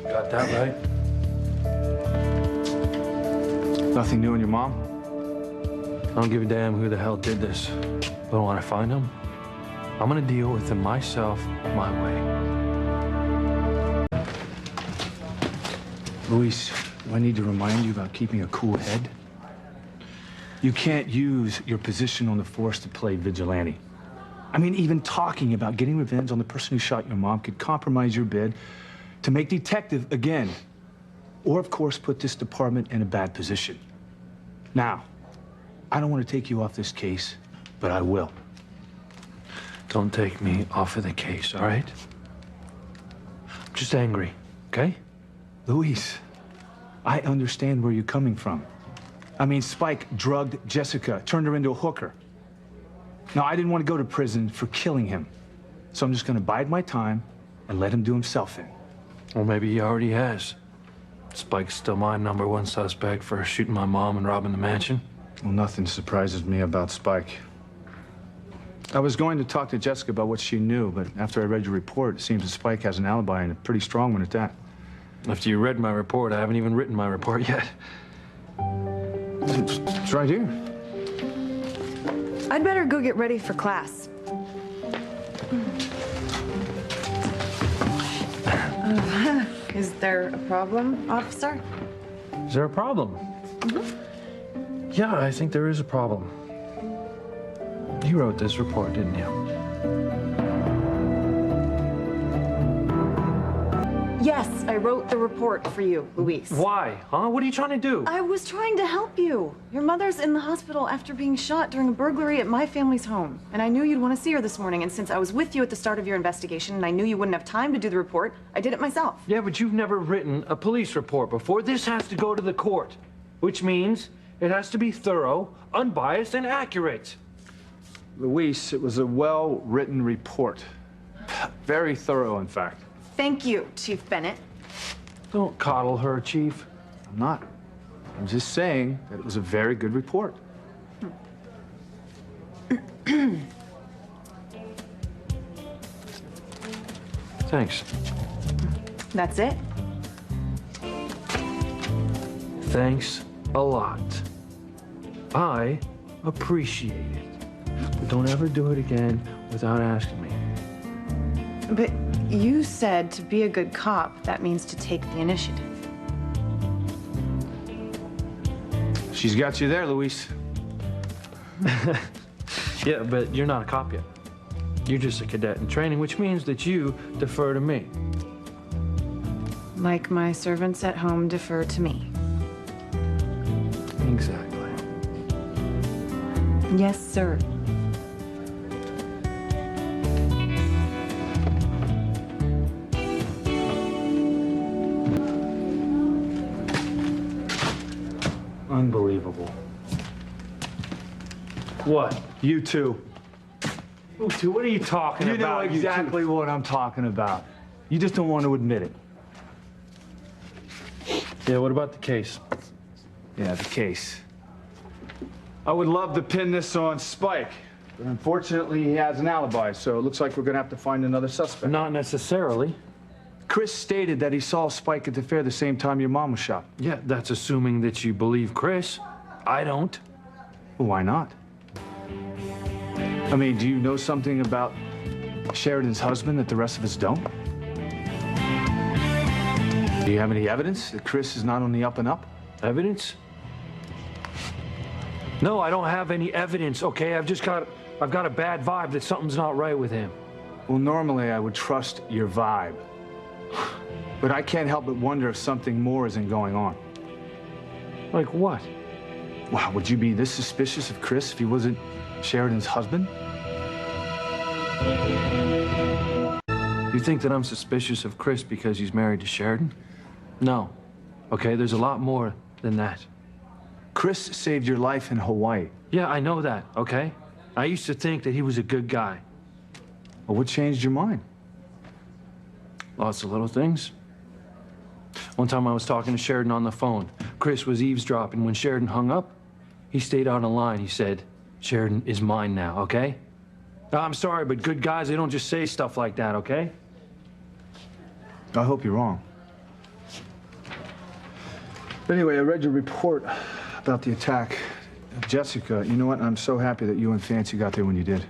Got that right? Nothing new in your mom? I don't give a damn who the hell did this. But when I find him, I'm gonna deal with him myself, my way. Luis, do I need to remind you about keeping a cool head? You can't use your position on the force to play vigilante. I mean, even talking about getting revenge on the person who shot your mom could compromise your bid to make detective again. Or, of course, put this department in a bad position. Now, I don't want to take you off this case, but I will. Don't take me off of the case, all right? I'm just angry, okay? Luis, I understand where you're coming from. I mean, Spike drugged Jessica, turned her into a hooker. Now, I didn't want to go to prison for killing him. So I'm just going to bide my time and let him do himself in. Well, maybe he already has. Spike's still my #1 suspect for shooting my mom and robbing the mansion. Well, nothing surprises me about Spike. I was going to talk to Jessica about what she knew, but after I read your report, it seems that Spike has an alibi, and a pretty strong one at that. After you read my report, I haven't even written my report yet. It's right here. I'd better go get ready for class. Is there a problem, officer? Is there a problem? Yeah, I think there is a problem. You wrote this report, didn't you? Yes, I wrote the report for you, Luis. Why? Huh? What are you trying to do? I was trying to help you. Your mother's in the hospital after being shot during a burglary at my family's home. And I knew you'd want to see her this morning. And since I was with you at the start of your investigation and I knew you wouldn't have time to do the report, I did it myself. Yeah, but you've never written a police report before. This has to go to the court, which means it has to be thorough, unbiased, and accurate. Luis, it was a well-written report. Very thorough, in fact. Thank you, Chief Bennett. Don't coddle her, Chief. I'm not. I'm just saying that it was a very good report. Thanks. That's it? Thanks a lot. I appreciate it. But don't ever do it again without asking me. But you said to be a good cop, that means to take the initiative. She's got you there, Luis. Yeah, but you're not a cop yet. You're just a cadet in training, which means that you defer to me. Like my servants at home defer to me. Exactly. Yes, sir. Unbelievable. What? You two. What are you talking You know about? exactly what I'm talking about. You just don't want to admit it. Yeah, what about the case? Yeah, the case. I would love to pin this on Spike, but unfortunately he has an alibi, so it looks like we're gonna have to find another suspect. Not necessarily. Chris stated that he saw Spike at the fair the same time your mom was shot. Yeah, that's assuming that you believe Chris. I don't. Well, why not? I mean, do you know something about Sheridan's husband that the rest of us don't? Do you have any evidence that Chris is not on the up and up? Evidence? No, I don't have any evidence, okay? I've got a bad vibe that something's not right with him. Well, normally I would trust your vibe. But I can't help but wonder if something more isn't going on. Like what? Wow, would you be this suspicious of Chris if he wasn't Sheridan's husband? You think that I'm suspicious of Chris because he's married to Sheridan? No. Okay, there's a lot more than that. Chris saved your life in Hawaii. Yeah, I know that, okay? I used to think that he was a good guy. Well, what changed your mind? Lots of little things. One time I was talking to Sheridan on the phone. Chris was eavesdropping. When Sheridan hung up, he stayed on the line. He said, "Sheridan is mine now, okay?" I'm sorry, but good guys, they don't just say stuff like that, okay? I hope you're wrong. Anyway, I read your report about the attack. Jessica, you know what? I'm so happy that you and Fancy got there when you did.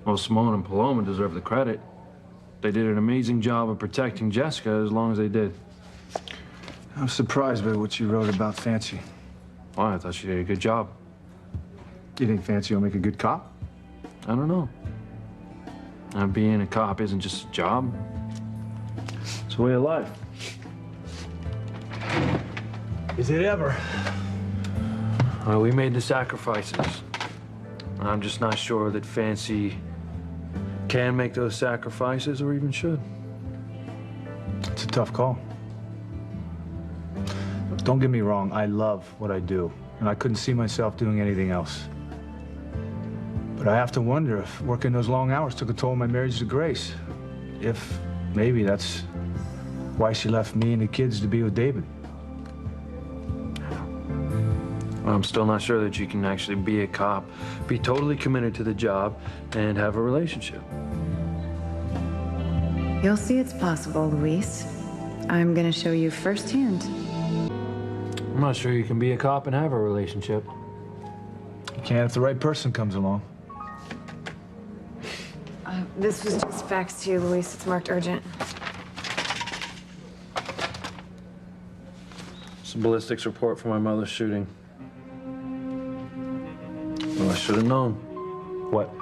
Well, Simone and Paloma deserve the credit. They did an amazing job of protecting Jessica as long as they did. I'm surprised by what you wrote about Fancy. Well, I thought she did a good job. You think Fancy will make a good cop? I don't know. Being a cop isn't just a job. It's a way of life. Is it ever? Well, we made the sacrifices. I'm just not sure that Fancy can make those sacrifices or even should. It's a tough call. Don't get me wrong, I love what I do, and I couldn't see myself doing anything else. But I have to wonder if working those long hours took a toll on my marriage to Grace. If maybe that's why she left me and the kids to be with David. I'm still not sure that you can actually be a cop, be totally committed to the job, and have a relationship. You'll see it's possible, Luis. I'm gonna show you firsthand. I'm not sure you can be a cop and have a relationship. You can if the right person comes along. This was just faxed to you, Luis. It's marked urgent. It's a ballistics report for my mother's shooting. Well, I should have known. What?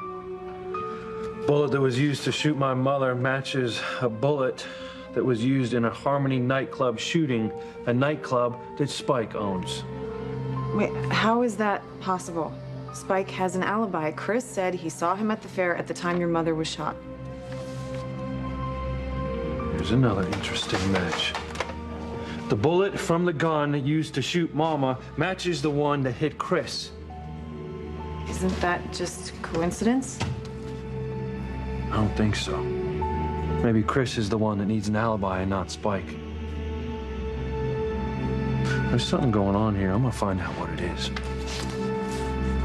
Bullet that was used to shoot my mother matches a bullet that was used in a Harmony nightclub shooting, a nightclub that Spike owns. Wait, how is that possible? Spike has an alibi. Chris said he saw him at the fair at the time your mother was shot. Here's another interesting match. The bullet from the gun used to shoot Mama matches the one that hit Chris. Isn't that just coincidence? I don't think so. Maybe Chris is the one that needs an alibi and not Spike. There's something going on here. I'm gonna find out what it is.